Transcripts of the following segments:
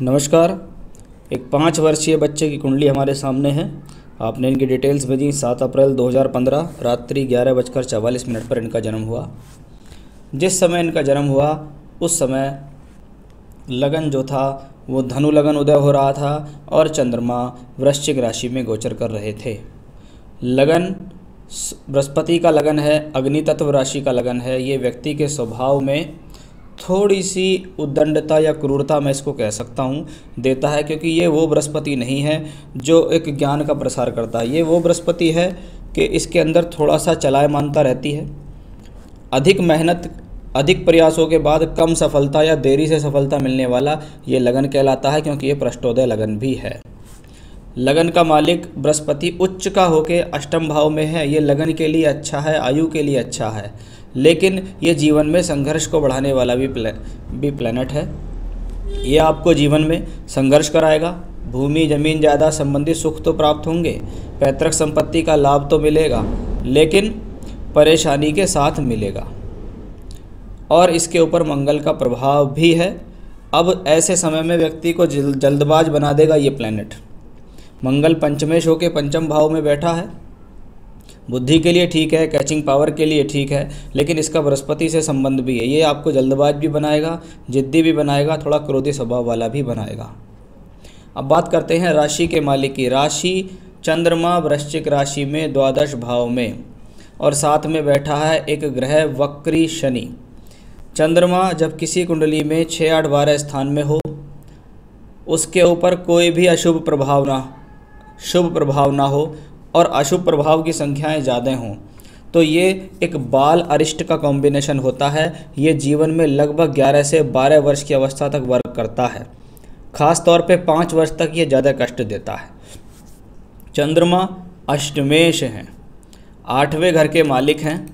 नमस्कार। एक 5 वर्षीय बच्चे की कुंडली हमारे सामने है। आपने इनकी डिटेल्स भेजी। 7 अप्रैल 2015 रात्रि 11:44 पर इनका जन्म हुआ। जिस समय इनका जन्म हुआ उस समय लगन जो था वो धनु लगन उदय हो रहा था और चंद्रमा वृश्चिक राशि में गोचर कर रहे थे। लगन बृहस्पति का लगन है, अग्नि तत्व राशि का लगन है। ये व्यक्ति के स्वभाव में थोड़ी सी उद्दंडता या क्रूरता, मैं इसको कह सकता हूँ, देता है, क्योंकि ये वो बृहस्पति नहीं है जो एक ज्ञान का प्रसार करता है। ये वो बृहस्पति है कि इसके अंदर थोड़ा सा चलायमानता रहती है। अधिक मेहनत, अधिक प्रयासों के बाद कम सफलता या देरी से सफलता मिलने वाला ये लगन कहलाता है, क्योंकि ये पृष्ठोदय लगन भी है। लगन का मालिक बृहस्पति उच्च का होके अष्टम भाव में है। ये लगन के लिए अच्छा है, आयु के लिए अच्छा है, लेकिन ये जीवन में संघर्ष को बढ़ाने वाला भी प्लैनेट है। ये आपको जीवन में संघर्ष कराएगा। भूमि जमीन जायदाद संबंधी सुख तो प्राप्त होंगे, पैतृक संपत्ति का लाभ तो मिलेगा, लेकिन परेशानी के साथ मिलेगा। और इसके ऊपर मंगल का प्रभाव भी है। अब ऐसे समय में व्यक्ति को जल्दबाज बना देगा ये प्लैनेट। मंगल पंचमेश होके पंचम भाव में बैठा है। बुद्धि के लिए ठीक है, कैचिंग पावर के लिए ठीक है, लेकिन इसका बृहस्पति से संबंध भी है। ये आपको जल्दबाज भी बनाएगा, जिद्दी भी बनाएगा, थोड़ा क्रोधी स्वभाव वाला भी बनाएगा। अब बात करते हैं राशि के मालिक की। राशि चंद्रमा वृश्चिक राशि में द्वादश भाव में, और साथ में बैठा है एक ग्रह वक्री शनि। चंद्रमा जब किसी कुंडली में 6, 8, 12 स्थान में हो, उसके ऊपर कोई भी अशुभ प्रभाव ना, शुभ प्रभाव ना हो और अशुभ प्रभाव की संख्याएं ज़्यादा हों, तो ये एक बाल अरिष्ट का कॉम्बिनेशन होता है। ये जीवन में लगभग 11 से 12 वर्ष की अवस्था तक वर्क करता है। ख़ास तौर पे 5 वर्ष तक ये ज़्यादा कष्ट देता है। चंद्रमा अष्टमेश हैं, 8वें घर के मालिक हैं,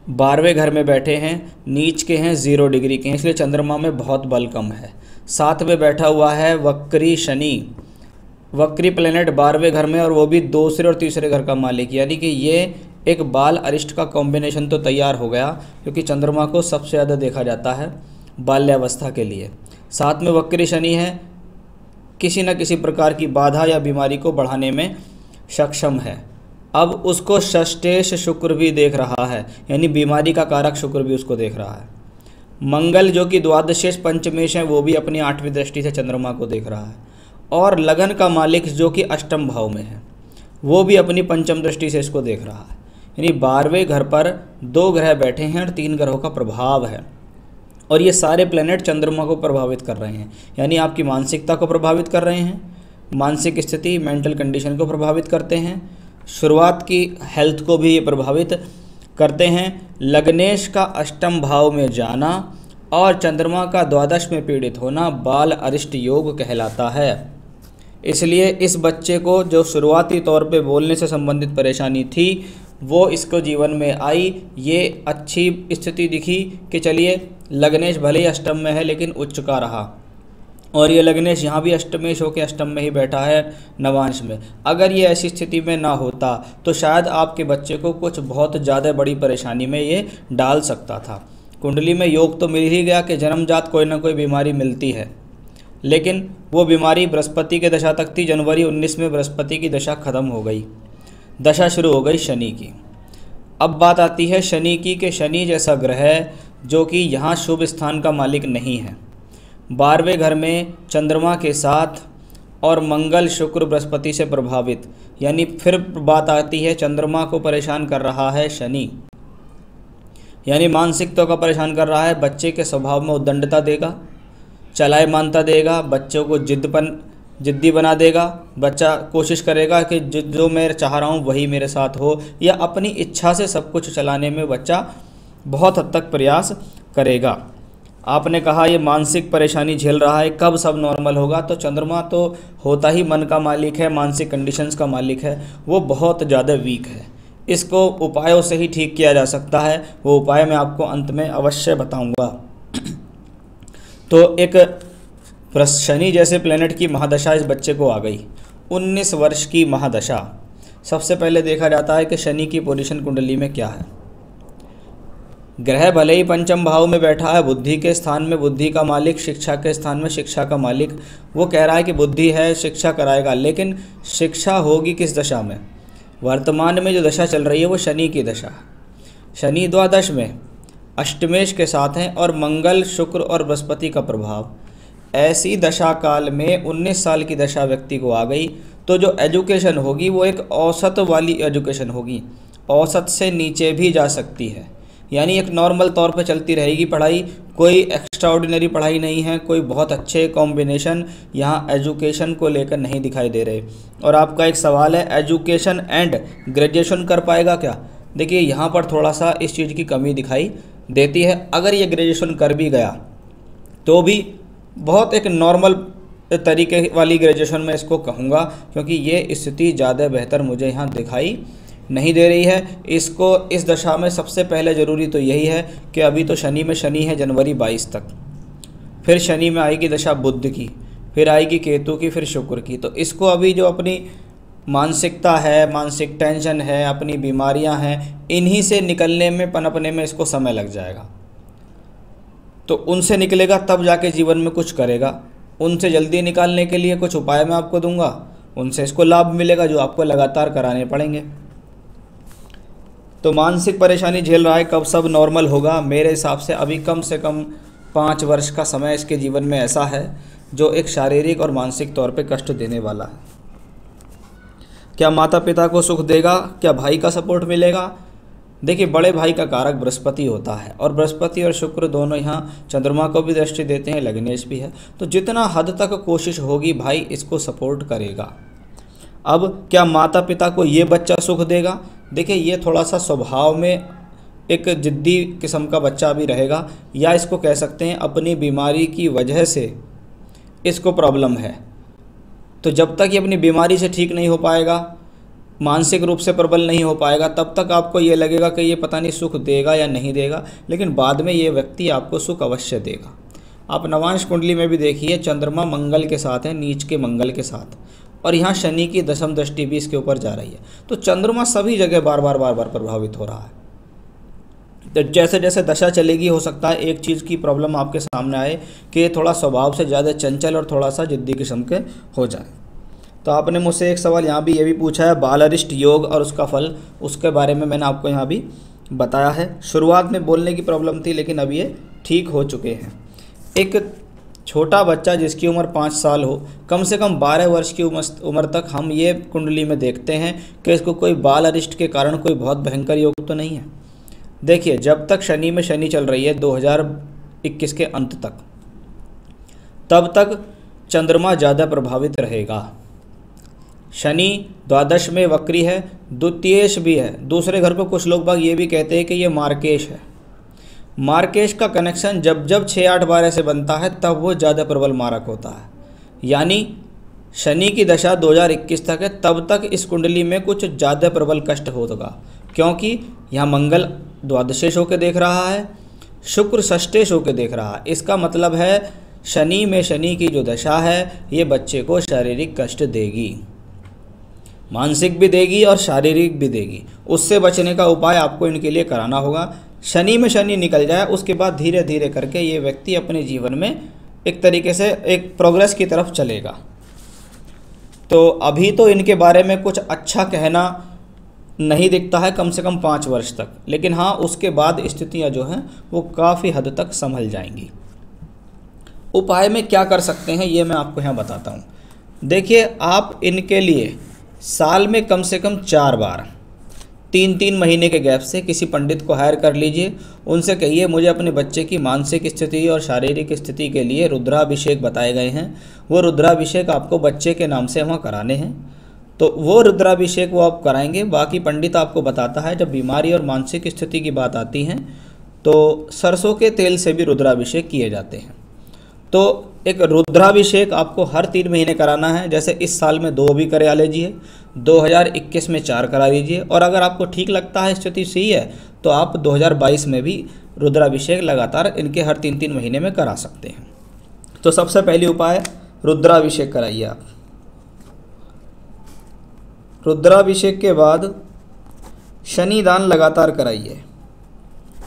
12वें घर में बैठे हैं, नीच के हैं, 0 डिग्री के हैं, इसलिए चंद्रमा में बहुत बल कम है। साथ में बैठा हुआ है वक्री शनि। वक्री प्लेनेट 12वें घर में, और वो भी दूसरे और तीसरे घर का मालिक, यानी कि ये एक बाल अरिष्ट का कॉम्बिनेशन तो तैयार हो गया, क्योंकि चंद्रमा को सबसे ज़्यादा देखा जाता है बाल्यावस्था के लिए। साथ में वक्री शनि है, किसी न किसी प्रकार की बाधा या बीमारी को बढ़ाने में सक्षम है। अब उसको षष्ठेश शुक्र भी देख रहा है, यानी बीमारी का कारक शुक्र भी उसको देख रहा है। मंगल जो कि द्वादशेश पंचमेश है, वो भी अपनी 8वीं दृष्टि से चंद्रमा को देख रहा है। और लगन का मालिक जो कि अष्टम भाव में है, वो भी अपनी पंचम दृष्टि से इसको देख रहा है। यानी 12वें घर पर 2 ग्रह बैठे हैं और 3 ग्रहों का प्रभाव है, और ये सारे प्लैनेट चंद्रमा को प्रभावित कर रहे हैं, यानी आपकी मानसिकता को प्रभावित कर रहे हैं, मानसिक स्थिति, मेंटल कंडीशन को प्रभावित करते हैं, शुरुआत की हेल्थ को भी ये प्रभावित करते हैं। लग्नेश का अष्टम भाव में जाना और चंद्रमा का द्वादश में पीड़ित होना बाल अरिष्ट योग कहलाता है। इसलिए इस बच्चे को जो शुरुआती तौर पे बोलने से संबंधित परेशानी थी, वो इसको जीवन में आई। ये अच्छी स्थिति दिखी कि चलिए लग्नेश भले ही अष्टम में है लेकिन उच्च का रहा, और ये लग्नेश यहाँ भी अष्टमेश होकर अष्टम में ही बैठा है नवांश में। अगर ये ऐसी स्थिति में ना होता तो शायद आपके बच्चे को कुछ बहुत ज़्यादा बड़ी परेशानी में ये डाल सकता था। कुंडली में योग तो मिल ही गया कि जन्मजात कोई ना कोई बीमारी मिलती है, लेकिन वो बीमारी बृहस्पति के दशा तक थी। जनवरी 19 में बृहस्पति की दशा खत्म हो गई, दशा शुरू हो गई शनि की। अब बात आती है शनि की, कि शनि जैसा ग्रह जो कि यहाँ शुभ स्थान का मालिक नहीं है, 12वें घर में चंद्रमा के साथ, और मंगल शुक्र बृहस्पति से प्रभावित, यानी फिर बात आती है चंद्रमा को परेशान कर रहा है शनि, यानी मानसिकता का परेशान कर रहा है। बच्चे के स्वभाव में उद्दंडता देगा, चलायमानता देगा, बच्चों को जिद्दी बना देगा। बच्चा कोशिश करेगा कि जो मैं चाह रहा हूँ वही मेरे साथ हो, या अपनी इच्छा से सब कुछ चलाने में बच्चा बहुत हद तक प्रयास करेगा। आपने कहा ये मानसिक परेशानी झेल रहा है, कब सब नॉर्मल होगा? तो चंद्रमा तो होता ही मन का मालिक है, मानसिक कंडीशंस का मालिक है, वो बहुत ज़्यादा वीक है। इसको उपायों से ही ठीक किया जा सकता है, वो उपाय मैं आपको अंत में अवश्य बताऊंगा। तो एक शनि जैसे प्लेनेट की महादशा इस बच्चे को आ गई, 19 वर्ष की महादशा। सबसे पहले देखा जाता है कि शनि की पोजीशन कुंडली में क्या है। ग्रह भले ही पंचम भाव में बैठा है, बुद्धि के स्थान में बुद्धि का मालिक, शिक्षा के स्थान में शिक्षा का मालिक, वो कह रहा है कि बुद्धि है, शिक्षा कराएगा, लेकिन शिक्षा होगी किस दशा में? वर्तमान में जो दशा चल रही है वो शनि की दशा। शनि द्वादश में अष्टमेश के साथ हैं और मंगल, शुक्र और बृहस्पति का प्रभाव। ऐसी दशा काल में 19 साल की दशा व्यक्ति को आ गई तो जो एजुकेशन होगी वो एक औसत वाली एजुकेशन होगी, औसत से नीचे भी जा सकती है, यानी एक नॉर्मल तौर पे चलती रहेगी पढ़ाई, कोई एक्स्ट्राऑर्डिनरी पढ़ाई नहीं है, कोई बहुत अच्छे कॉम्बिनेशन यहाँ एजुकेशन को लेकर नहीं दिखाई दे रहे। और आपका एक सवाल है, एजुकेशन एंड ग्रेजुएशन कर पाएगा क्या? देखिए यहाँ पर थोड़ा सा इस चीज़ की कमी दिखाई देती है। अगर ये ग्रेजुएशन कर भी गया तो भी बहुत एक नॉर्मल तरीके वाली ग्रेजुएशन मैं इसको कहूँगा, क्योंकि ये स्थिति ज़्यादा बेहतर मुझे यहाँ दिखाई नहीं दे रही है। इसको इस दशा में सबसे पहले ज़रूरी तो यही है कि अभी तो शनि में शनि है जनवरी 22 तक, फिर शनि में आएगी दशा बुध की, फिर आएगी केतु की, फिर शुक्र की। तो इसको अभी जो अपनी मानसिकता है, मानसिक टेंशन है, अपनी बीमारियां हैं, इन्हीं से निकलने में, पनपने में इसको समय लग जाएगा। तो उनसे निकलेगा तब जाके जीवन में कुछ करेगा। उनसे जल्दी निकालने के लिए कुछ उपाय मैं आपको दूंगा, उनसे इसको लाभ मिलेगा जो आपको लगातार कराने पड़ेंगे। तो मानसिक परेशानी झेल रहा है, कब सब नॉर्मल होगा? मेरे हिसाब से अभी कम से कम 5 वर्ष का समय इसके जीवन में ऐसा है जो एक शारीरिक और मानसिक तौर पे कष्ट देने वाला है। क्या माता पिता को सुख देगा? क्या भाई का सपोर्ट मिलेगा? देखिए बड़े भाई का कारक बृहस्पति होता है और बृहस्पति और शुक्र दोनों यहाँ चंद्रमा को भी दृष्टि देते हैं, लग्नेश भी है। तो जितना हद तक कोशिश होगी भाई इसको सपोर्ट करेगा। अब क्या माता पिता को ये बच्चा सुख देगा? देखिए ये थोड़ा सा स्वभाव में एक जिद्दी किस्म का बच्चा भी रहेगा, या इसको कह सकते हैं अपनी बीमारी की वजह से इसको प्रॉब्लम है। तो जब तक ये अपनी बीमारी से ठीक नहीं हो पाएगा, मानसिक रूप से प्रबल नहीं हो पाएगा, तब तक आपको ये लगेगा कि ये पता नहीं सुख देगा या नहीं देगा, लेकिन बाद में ये व्यक्ति आपको सुख अवश्य देगा। आप नवांश कुंडली में भी देखिए, चंद्रमा मंगल के साथ है, नीच के मंगल के साथ, और यहाँ शनि की दशम दृष्टि भी इसके ऊपर जा रही है। तो चंद्रमा सभी जगह बार बार प्रभावित हो रहा है। तो जैसे जैसे दशा चलेगी हो सकता है एक चीज़ की प्रॉब्लम आपके सामने आए कि ये थोड़ा स्वभाव से ज़्यादा चंचल और थोड़ा सा जिद्दी किस्म के हो जाए। तो आपने मुझसे एक सवाल यहाँ भी ये भी पूछा है, बालारिष्ट योग और उसका फल, उसके बारे में मैंने आपको यहाँ भी बताया है। शुरुआत में बोलने की प्रॉब्लम थी लेकिन अब ये ठीक हो चुके हैं। एक छोटा बच्चा जिसकी उम्र 5 साल हो, कम से कम 12 वर्ष की उम्र तक हम ये कुंडली में देखते हैं कि इसको कोई बाल अरिष्ट के कारण कोई बहुत भयंकर योग तो नहीं है। देखिए जब तक शनि में शनि चल रही है 2021 के अंत तक, तब तक चंद्रमा ज़्यादा प्रभावित रहेगा। शनि द्वादश में वक्री है, द्वितीयेश भी है। दूसरे घर को कुछ लोग बाग ये भी कहते हैं कि ये मार्केश है। मार्केश का कनेक्शन जब जब 6, 8, 12 से बनता है तब वो ज़्यादा प्रबल मारक होता है। यानी शनि की दशा 2021 तक है, तब तक इस कुंडली में कुछ ज़्यादा प्रबल कष्ट होगा, क्योंकि यहाँ मंगल द्वादशेश होकर देख रहा है, शुक्र षष्ठेश होकर देख रहा है। इसका मतलब है शनि में शनि की जो दशा है ये बच्चे को शारीरिक कष्ट देगी, मानसिक भी देगी और शारीरिक भी देगी। उससे बचने का उपाय आपको इनके लिए कराना होगा। शनि में शनि निकल जाए उसके बाद धीरे धीरे करके ये व्यक्ति अपने जीवन में एक तरीके से एक प्रोग्रेस की तरफ चलेगा। तो अभी तो इनके बारे में कुछ अच्छा कहना नहीं दिखता है, कम से कम 5 वर्ष तक, लेकिन हाँ उसके बाद स्थितियाँ जो हैं वो काफ़ी हद तक संभल जाएंगी। उपाय में क्या कर सकते हैं ये मैं आपको यहाँ बताता हूँ। देखिए आप इनके लिए साल में कम से कम 4 बार 3-3 महीने के गैप से किसी पंडित को हायर कर लीजिए। उनसे कहिए मुझे अपने बच्चे की मानसिक स्थिति और शारीरिक स्थिति के लिए रुद्राभिषेक बताए गए हैं, वो रुद्राभिषेक आपको बच्चे के नाम से वहाँ कराने हैं। तो वो रुद्राभिषेक वो आप कराएंगे। बाकी पंडित आपको बताता है जब बीमारी और मानसिक स्थिति की बात आती है तो सरसों के तेल से भी रुद्राभिषेक किए जाते हैं। तो एक रुद्राभिषेक आपको हर 3 महीने कराना है। जैसे इस साल में 2 भी करा लीजिए, 2021 में 4 करा लीजिए, और अगर आपको ठीक लगता है स्थिति सही है तो आप 2022 में भी रुद्राभिषेक लगातार इनके हर 3-3 महीने में करा सकते हैं। तो सबसे पहली उपाय रुद्राभिषेक कराइए आप। रुद्राभिषेक के बाद शनि दान लगातार कराइए,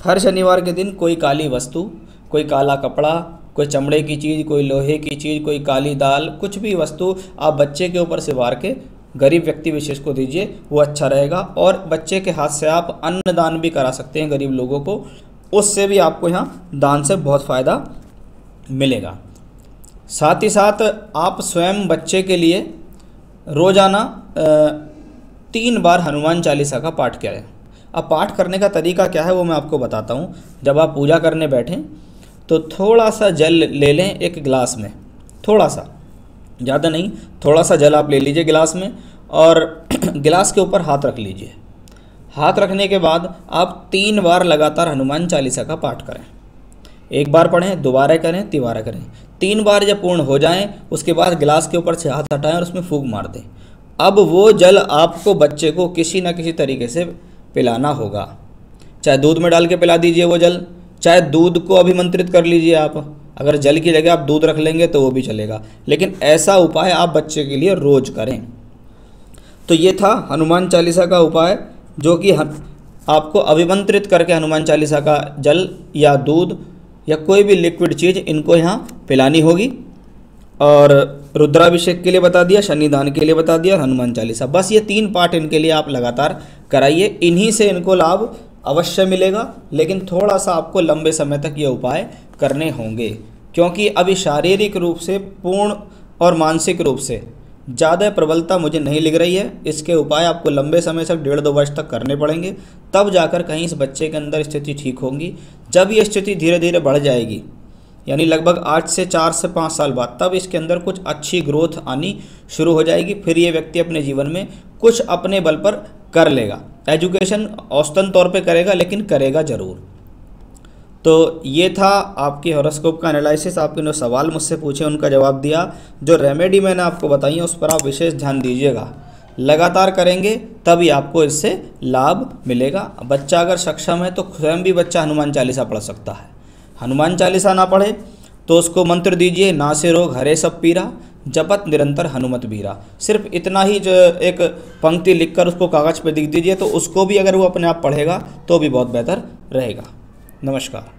हर शनिवार के दिन कोई काली वस्तु, कोई काला कपड़ा, कोई चमड़े की चीज़, कोई लोहे की चीज़, कोई काली दाल, कुछ भी वस्तु आप बच्चे के ऊपर से वार के गरीब व्यक्ति विशेष को दीजिए, वो अच्छा रहेगा। और बच्चे के हाथ से आप अन्नदान भी करा सकते हैं गरीब लोगों को, उससे भी आपको यहाँ दान से बहुत फ़ायदा मिलेगा। साथ ही साथ आप स्वयं बच्चे के लिए रोज़ाना 3 बार हनुमान चालीसा का पाठ करें। अब पाठ करने का तरीका क्या है वो मैं आपको बताता हूँ। जब आप पूजा करने बैठें तो थोड़ा सा जल ले लें एक गिलास में, थोड़ा सा, ज़्यादा नहीं, थोड़ा सा जल आप ले लीजिए गिलास में और गिलास के ऊपर हाथ रख लीजिए। हाथ रखने के बाद आप 3 बार लगातार हनुमान चालीसा का पाठ करें। एक बार पढ़ें, दोबारा करें, तिबारा करें। 3 बार जब पूर्ण हो जाएं, उसके बाद गिलास के ऊपर से हाथ हटाएं और उसमें फूंक मार दें। अब वो जल आपको बच्चे को किसी न किसी तरीके से पिलाना होगा। चाहे दूध में डाल के पिला दीजिए वो जल, चाहे दूध को अभिमंत्रित कर लीजिए आप। अगर जल की जगह आप दूध रख लेंगे तो वो भी चलेगा, लेकिन ऐसा उपाय आप बच्चे के लिए रोज़ करें। तो ये था हनुमान चालीसा का उपाय, जो कि आपको अभिमंत्रित करके हनुमान चालीसा का जल या दूध या कोई भी लिक्विड चीज़ इनको यहाँ पिलानी होगी। और रुद्राभिषेक के लिए बता दिया, शनिदान के लिए बता दिया, हनुमान चालीसा, बस ये 3 पाठ इनके लिए आप लगातार कराइए। इन्हीं से इनको लाभ अवश्य मिलेगा, लेकिन थोड़ा सा आपको लंबे समय तक ये उपाय करने होंगे, क्योंकि अभी शारीरिक रूप से पूर्ण और मानसिक रूप से ज़्यादा प्रबलता मुझे नहीं लग रही है। इसके उपाय आपको लंबे समय तक 1.5-2 वर्ष तक करने पड़ेंगे, तब जाकर कहीं इस बच्चे के अंदर स्थिति ठीक होगी। जब ये स्थिति धीरे धीरे बढ़ जाएगी, यानी लगभग 8 से 4 से 5 साल बाद, तब इसके अंदर कुछ अच्छी ग्रोथ आनी शुरू हो जाएगी। फिर ये व्यक्ति अपने जीवन में कुछ अपने बल पर कर लेगा। एजुकेशन औसतन तौर पे करेगा, लेकिन करेगा ज़रूर। तो ये था आपकी हॉरोस्कोप का एनालिसिस। आपने जो सवाल मुझसे पूछे उनका जवाब दिया। जो रेमेडी मैंने आपको बताई है उस पर आप विशेष ध्यान दीजिएगा, लगातार करेंगे तभी आपको इससे लाभ मिलेगा। बच्चा अगर सक्षम है तो स्वयं भी बच्चा हनुमान चालीसा पढ़ सकता है। हनुमान चालीसा ना पढ़े तो उसको मंत्र दीजिए, नासे रोग हरे सब पीरा, जपत निरंतर हनुमत बीरा। सिर्फ इतना ही जो एक पंक्ति लिखकर उसको कागज़ पर लिख दीजिए, तो उसको भी अगर वो अपने आप पढ़ेगा तो भी बहुत बेहतर रहेगा। नमस्कार।